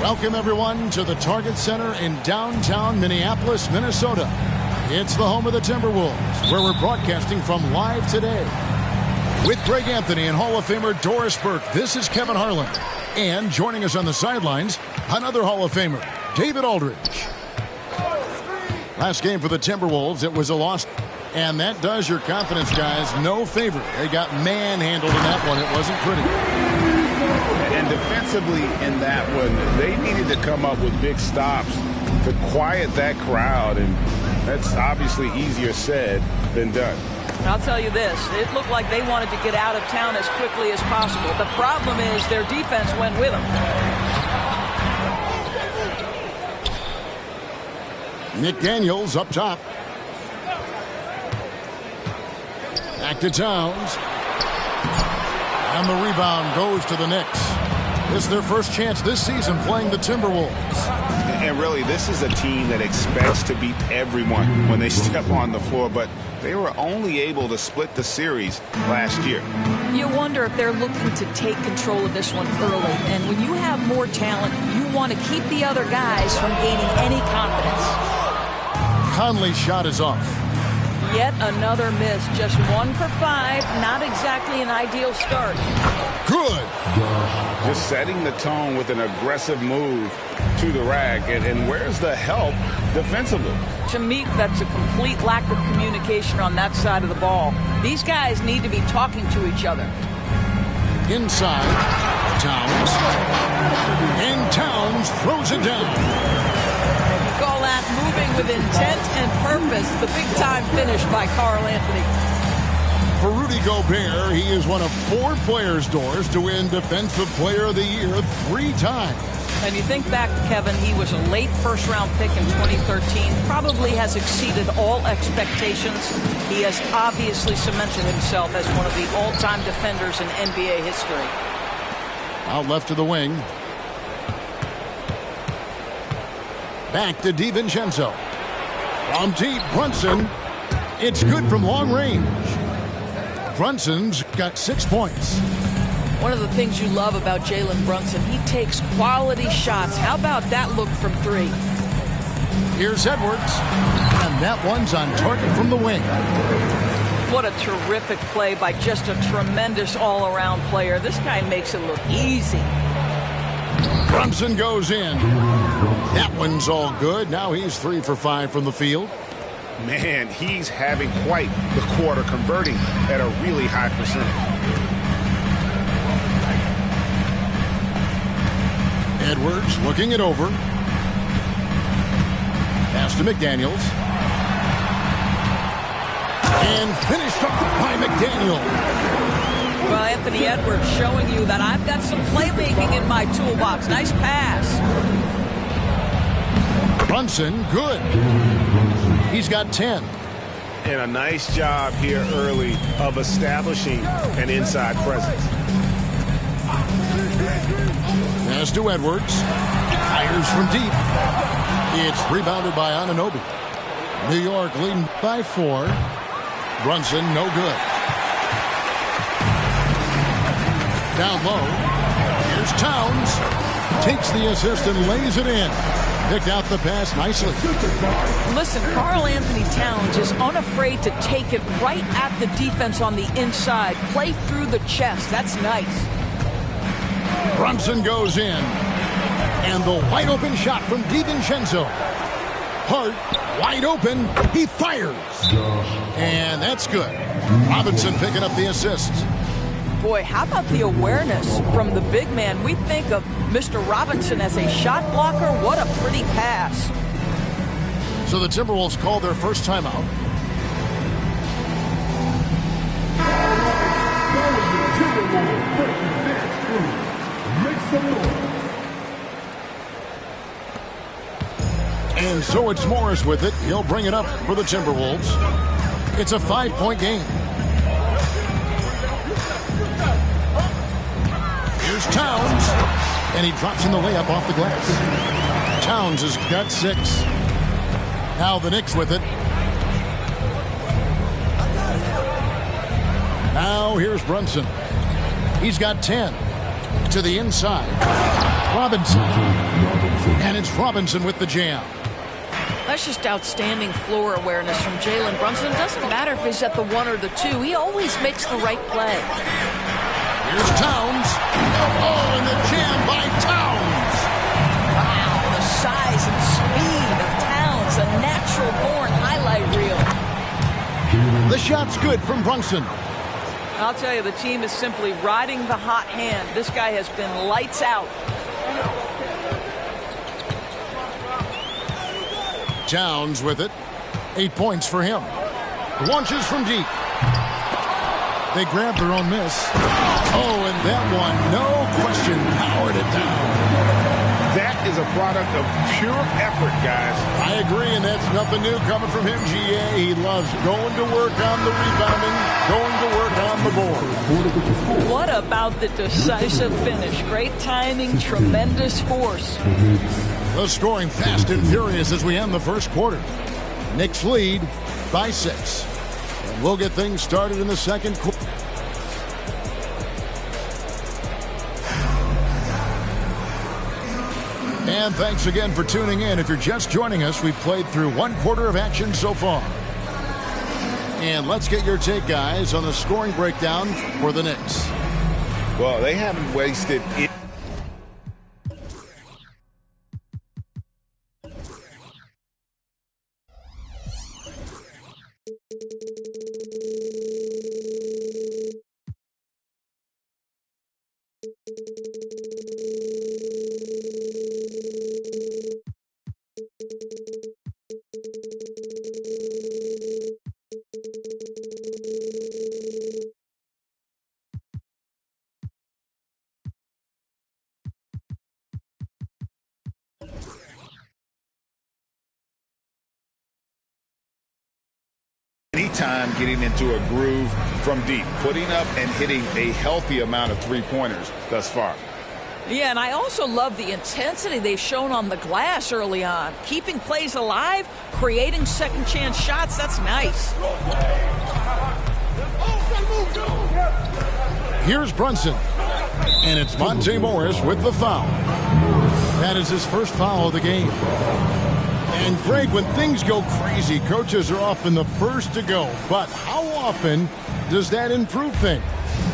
Welcome, everyone, to the Target Center in downtown Minneapolis, Minnesota. It's the home of the Timberwolves, where we're broadcasting from live today. With Greg Anthony and Hall of Famer Doris Burke, this is Kevin Harlan. And joining us on the sidelines, another Hall of Famer, David Aldridge. Last game for the Timberwolves, it was a loss. And that does your confidence guys no favor. They got manhandled in that one. It wasn't pretty. And defensively in that one, they needed to come up with big stops to quiet that crowd. And that's obviously easier said than done. I'll tell you this, it looked like they wanted to get out of town as quickly as possible. The problem is their defense went with them. Nick Daniels up top. Back to Towns. And the rebound goes to the Knicks. This is their first chance this season playing the Timberwolves. And really, this is a team that expects to beat everyone when they step on the floor, but they were only able to split the series last year. You wonder if they're looking to take control of this one early. And when you have more talent, you want to keep the other guys from gaining any confidence. Conley's shot is off. Yet another miss. Just 1 for 5. Not exactly an ideal start. Good. Just setting the tone with an aggressive move to the rack. And where's the help defensively? To me, that's a complete lack of communication on that side of the ball. These guys need to be talking to each other. Inside, Towns. And Towns throws it down. You call that moving with intent and purpose. The big-time finish by Karl Anthony. For Rudy Gobert, he is one of 4 players, Doris, to win Defensive Player of the Year 3 times. And you think back, Kevin, he was a late first-round pick in 2013. Probably has exceeded all expectations. He has obviously cemented himself as one of the all-time defenders in NBA history. Out left to the wing. Back to DiVincenzo. From deep, Brunson. It's good from long range. Brunson's got 6 points. One of the things you love about Jalen Brunson, he takes quality shots. How about that look from 3? Here's Edwards. And that one's on target from the wing. What a terrific play by just a tremendous all-around player. This guy makes it look easy. Brunson goes in. That one's all good. Now he's 3 for 5 from the field. Man, he's having quite the quarter, converting at a really high percentage. Edwards looking it over. Pass to McDaniels. And finished up by McDaniels. Well, Anthony Edwards showing you that I've got some playmaking in my toolbox. Nice pass. Brunson, good. He's got 10. And a nice job here early of establishing an inside presence. Pass to Edwards. Fires from deep. It's rebounded by Anunoby. New York leading by 4. Brunson, no good. Down low. Here's Towns. Takes the assist and lays it in. Picked out the pass nicely. Listen, Karl Anthony Towns is unafraid to take it right at the defense on the inside. Play through the chest. That's nice. Brunson goes in. And the wide open shot from DiVincenzo. Hart, wide open. He fires. And that's good. Robinson picking up the assist. Boy, how about the awareness from the big man? We think of Mr. Robinson as a shot blocker. What a pretty pass. So the Timberwolves call their first timeout. And so it's Morris with it. He'll bring it up for the Timberwolves. It's a 5-point game. Here's Towns. And he drops in the layup off the glass. Towns has got 6. Now the Knicks with it. Now here's Brunson. He's got 10. To the inside. Robinson. And it's Robinson with the jam. That's just outstanding floor awareness from Jalen Brunson. It doesn't matter if he's at the 1 or the 2. He always makes the right play. Here's Towns. Oh, and the jam by Towns. Wow, the size and speed of Towns, a natural-born highlight reel. The shot's good from Brunson. I'll tell you, the team is simply riding the hot hand. This guy has been lights out. Towns with it. 8 points for him. Launches from deep. They grab their own miss. Oh, and that one, no question, powered it down. That is a product of pure effort, guys. I agree, and that's nothing new coming from him, GA. He loves going to work on the rebounding, going to work on the board. What about the decisive finish? Great timing, tremendous force. The scoring fast and furious as we end the first quarter. Knicks lead by 6. And we'll get things started in the second quarter. And thanks again for tuning in. If you're just joining us, we've played through 1 quarter of action so far. And let's get your take, guys, on the scoring breakdown for the Knicks. Well, they haven't wasted it. Anytime getting into a groove from deep, putting up and hitting a healthy amount of three-pointers thus far. Yeah, and I also love the intensity they've shown on the glass early on. Keeping plays alive, creating second chance shots, that's nice. Here's Brunson. And it's Monte Morris with the foul. That is his first foul of the game. And Greg, when things go crazy, coaches are often the first to go. But how often does that improve things?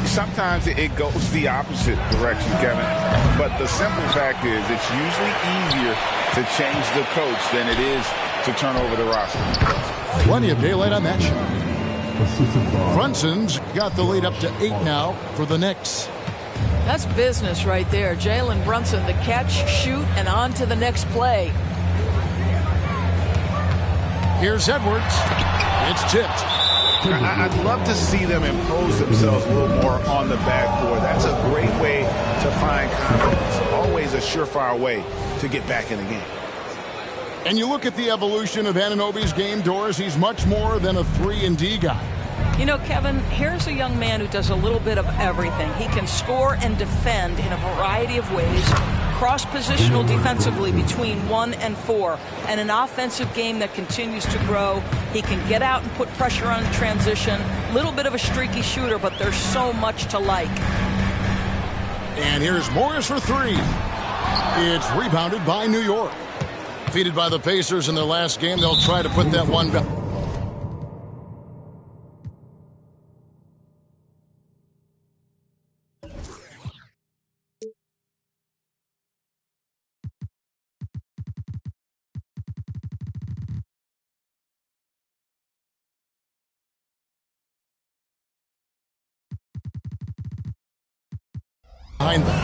Sometimes it goes the opposite direction, Kevin. But the simple fact is it's usually easier to change the coach than it is to turn over the roster. Plenty of daylight on that shot. Brunson's got the lead up to 8 now for the Knicks. That's business right there. Jalen Brunson, the catch, shoot, and on to the next play. Here's Edwards. It's tipped. I'd love to see them impose themselves a little more on the backboard. That's a great way to find confidence. Always a surefire way to get back in the game. And you look at the evolution of Anunoby's game, Doris. He's much more than a 3-and-D guy. You know, Kevin, here's a young man who does a little bit of everything. He can score and defend in a variety of ways. Cross-positional defensively between 1 and 4, and an offensive game that continues to grow. He can get out and put pressure on transition. Little bit of a streaky shooter, but there's so much to like. And here's Morris for 3. It's rebounded by New York. Defeated by the Pacers in their last game, they'll try to put that one back. Behind them.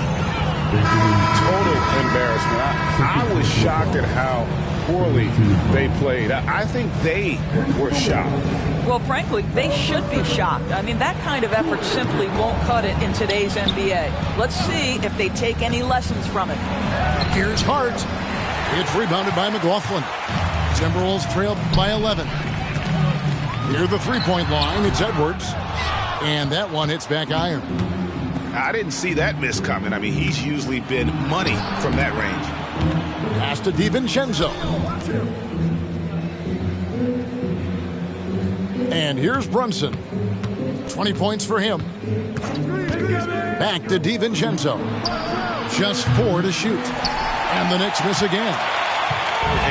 Total embarrassment. I was shocked at how poorly they played. I think they were shocked. Well, frankly, they should be shocked. I mean, that kind of effort simply won't cut it in today's NBA. Let's see if they take any lessons from it. Here's Hart. It's rebounded by McLaughlin. Timberwolves trail by 11. Near the three-point line, it's Edwards. And that one hits back iron. I didn't see that miss coming. I mean, he's usually been money from that range. Pass to DiVincenzo. And here's Brunson. 20 points for him. Back to DiVincenzo. Just 4 to shoot. And the Knicks miss again.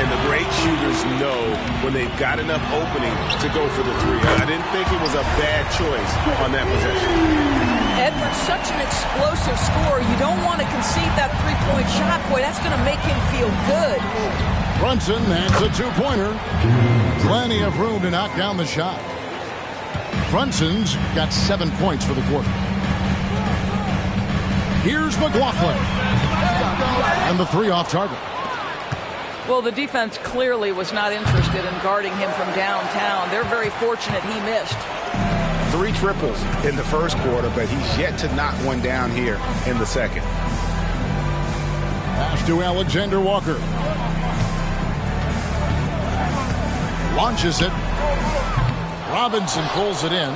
And the great shooters know when they've got enough opening to go for the three. I didn't think it was a bad choice on that possession. Edwards, such an explosive scorer. You don't want to concede that three-point shot. Boy, that's going to make him feel good. Brunson, that's a two-pointer. Plenty of room to knock down the shot. Brunson's got 7 points for the quarter. Here's McLaughlin. And the three off target. Well, the defense clearly was not interested in guarding him from downtown. They're very fortunate he missed. 3 triples in the first quarter, but he's yet to knock one down here in the second. Pass to Alexander Walker. Launches it. Robinson pulls it in.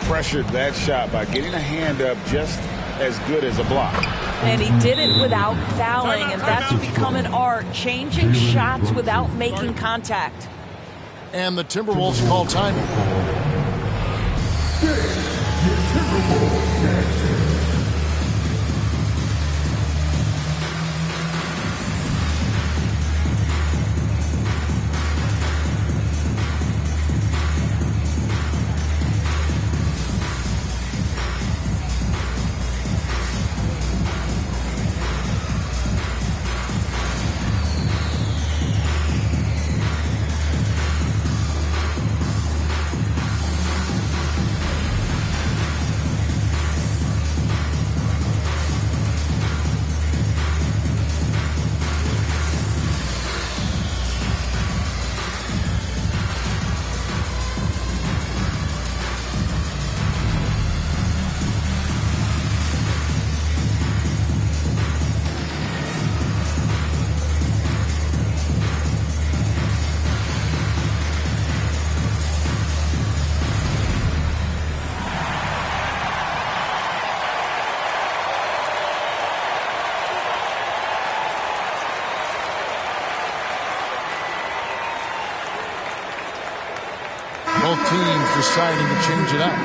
Pressured that shot by getting a hand up just as good as a block. And he did it without fouling, and that's become an art, changing shots without making contact. And the Timberwolves call timeout. Both teams deciding to change it up.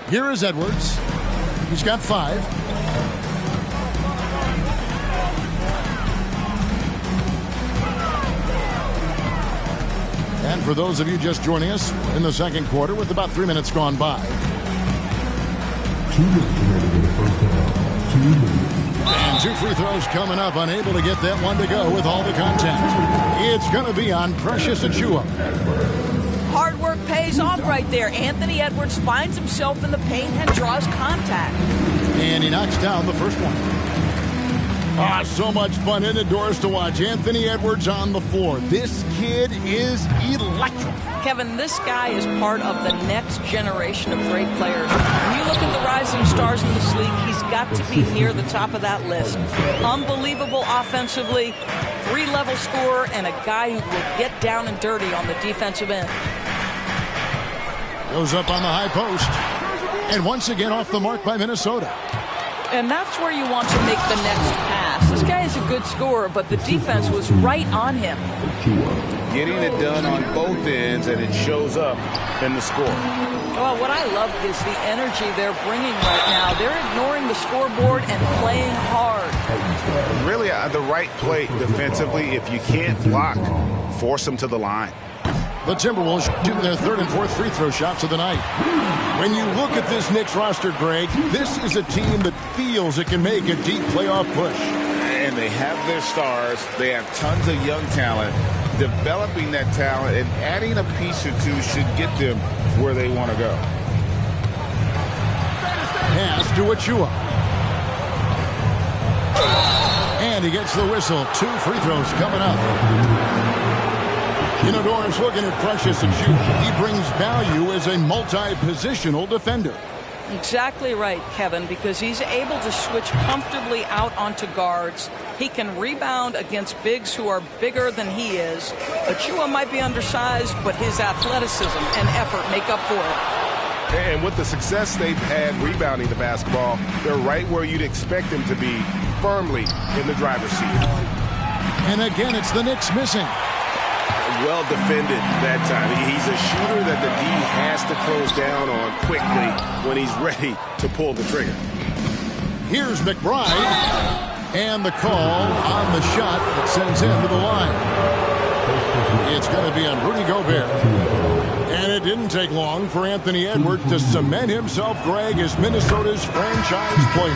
Here is Edwards. He's got 5. And for those of you just joining us in the second quarter with about 3 minutes gone by. 2 minutes remaining in the first half. 2 minutes. And 2 free throws coming up, unable to get that one to go with all the contact. It's going to be on Precious Achiuwa. Hard work pays off right there. Anthony Edwards finds himself in the paint and draws contact. And he knocks down the first one. So much fun in the doors to watch. Anthony Edwards on the floor. This kid is electric. Kevin, this guy is part of the next generation of great players. When you look at the rising stars in this league, he's got to be near the top of that list. Unbelievable offensively, 3-level scorer, and a guy who will get down and dirty on the defensive end. Goes up on the high post. And once again off the mark by Minnesota. And that's where you want to make the next pass. This guy is a good scorer, but the defense was right on him. Getting it done on both ends, and it shows up in the score. Well, what I love is the energy they're bringing right now. They're ignoring the scoreboard and playing hard. Really, the right play defensively. If you can't block, force them to the line. The Timberwolves shooting their 3rd and 4th free throw shots of the night. When you look at this Knicks roster, Greg, this is a team that feels it can make a deep playoff push. And they have their stars. They have tons of young talent. Developing that talent and adding a piece or two should get them where they want to go. Pass to Achiuwa. And he gets the whistle. 2 free throws coming up. You know, Doris, looking at Precious Achiuwa, he brings value as a multi-positional defender. Exactly right, Kevin, because he's able to switch comfortably out onto guards. He can rebound against bigs who are bigger than he is. Achiuwa might be undersized, but his athleticism and effort make up for it. And with the success they've had rebounding the basketball, they're right where you'd expect them to be, firmly in the driver's seat. And again, it's the Knicks missing. Well defended that time. He's a shooter that the D has to close down on quickly when he's ready to pull the trigger. Here's McBride. And the call on the shot that sends him to the line. It's going to be on Rudy Gobert. And it didn't take long for Anthony Edwards to cement himself, Greg, as Minnesota's franchise player.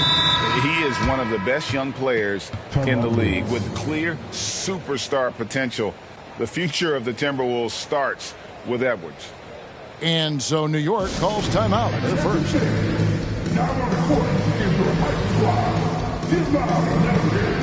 He is one of the best young players in the league with clear superstar potential. The future of the Timberwolves starts with Edwards. And so New York calls timeout. They're first. Now on the court is your Hype Squad. Get loud and let them hear.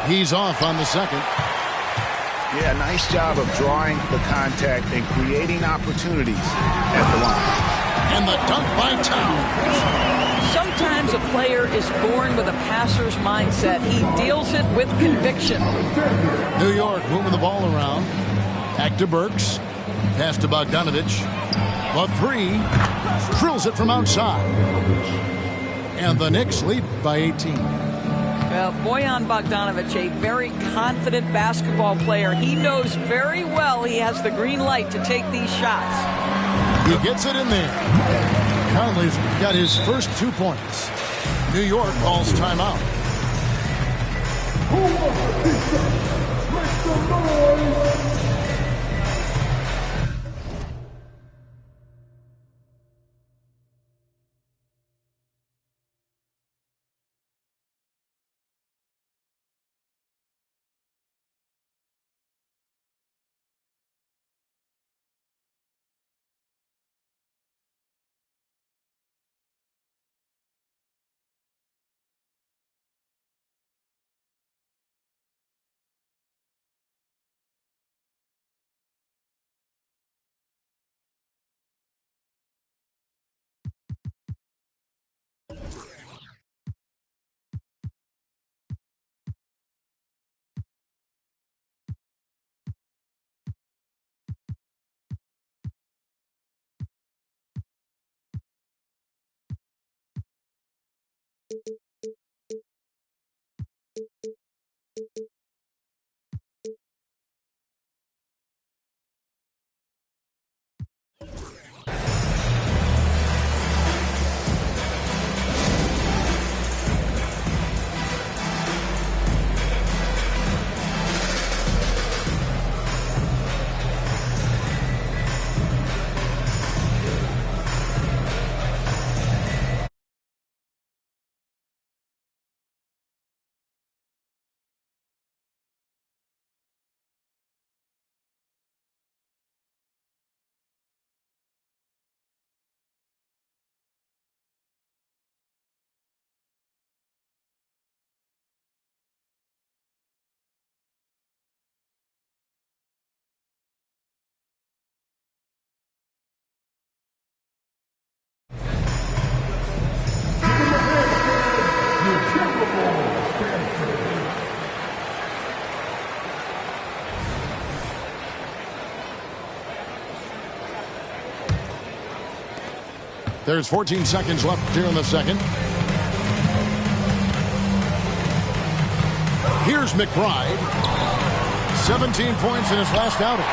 He's off on the second. Yeah, nice job of drawing the contact and creating opportunities at the line. And the dunk by Towns. Sometimes a player is born with a passer's mindset. He deals it with conviction. New York moving the ball around. Back to Burks. Pass to Bogdanovich. The three. Drills it from outside. And the Knicks lead by 18. Bojan Bogdanovic, a very confident basketball player. He knows very well he has the green light to take these shots. He gets it in there. Conley's got his first 2 points. New York calls timeout. Who wants a pizza? Make some noise! There's 14 seconds left here in the second. Here's McBride. 17 points in his last outing.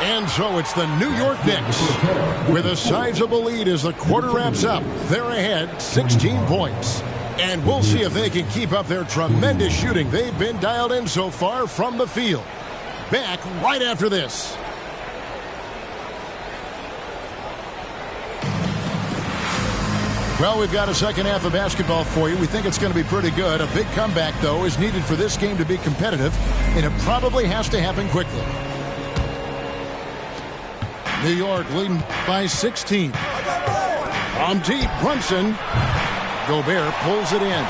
And so it's the New York Knicks with a sizable lead as the quarter wraps up. They're ahead 16 points. And we'll see if they can keep up their tremendous shooting they've been dialed in so far from the field. Back right after this. Well, we've got a second half of basketball for you. We think it's going to be pretty good. A big comeback, though, is needed for this game to be competitive, and it probably has to happen quickly. New York leading by 16. From deep, Brunson. Gobert pulls it in.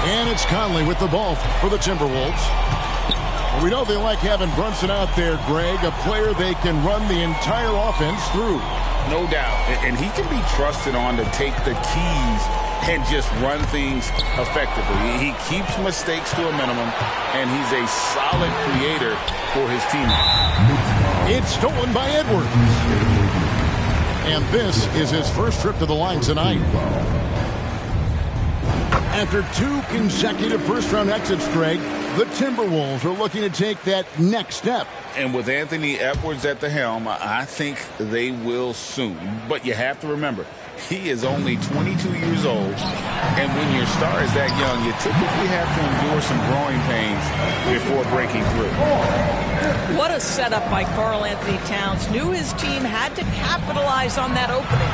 And it's Conley with the ball for the Timberwolves. We know they like having Brunson out there, Greg, a player they can run the entire offense through. No doubt. And he can be trusted on to take the keys and just run things effectively. He keeps mistakes to a minimum, and he's a solid creator for his teammates. It's stolen by Edwards. And this is his first trip to the line tonight. After 2 consecutive first-round exits, Greg, the Timberwolves are looking to take that next step. And with Anthony Edwards at the helm, I think they will soon. But you have to remember, he is only 22 years old. And when your star is that young, you typically have to endure some growing pains before breaking through. What a setup by Karl Anthony Towns. Knew his team had to capitalize on that opening.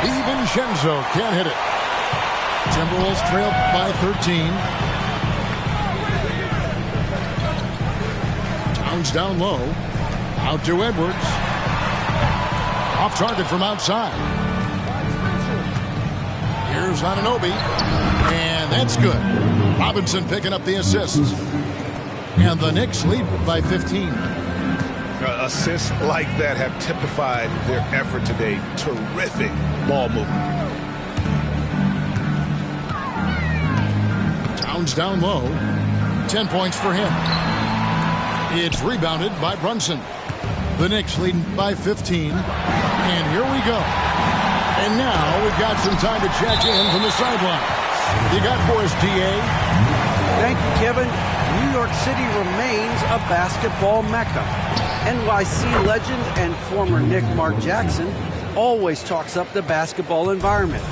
DiVincenzo can't hit it. Timberwolves trail by 13. Towns down low. Out to Edwards. Off target from outside. Here's Anunoby. And that's good. Robinson picking up the assists. And the Knicks lead by 15. Assists like that have typified their effort today. Terrific ball movement. Towns down low. 10 points for him. It's rebounded by Brunson. The Knicks leading by 15. And here we go. And now we've got some time to check in from the sideline. You got for us, D.A.? Thank you, Kevin. New York City remains a basketball mecca. NYC legend and former Knick Mark Jackson always talks up the basketball environment.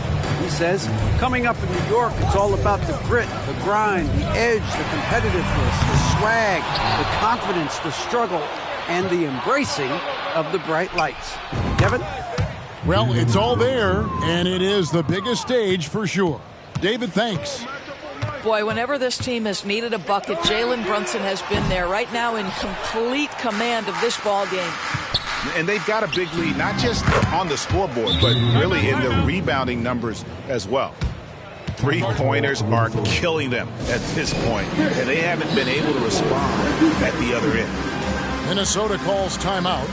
He says, coming up in New York, it's all about the grit, the grind, the edge, the competitiveness, the swag, the confidence, the struggle, and the embracing of the bright lights. Kevin? Well, it's all there, and it is the biggest stage for sure. David, thanks. Boy, whenever this team has needed a bucket, Jalen Brunson has been there right now in complete command of this ball game. And they've got a big lead, not just on the scoreboard, but really in the rebounding numbers as well. 3-pointers are killing them at this point, and they haven't been able to respond at the other end. Minnesota calls timeout.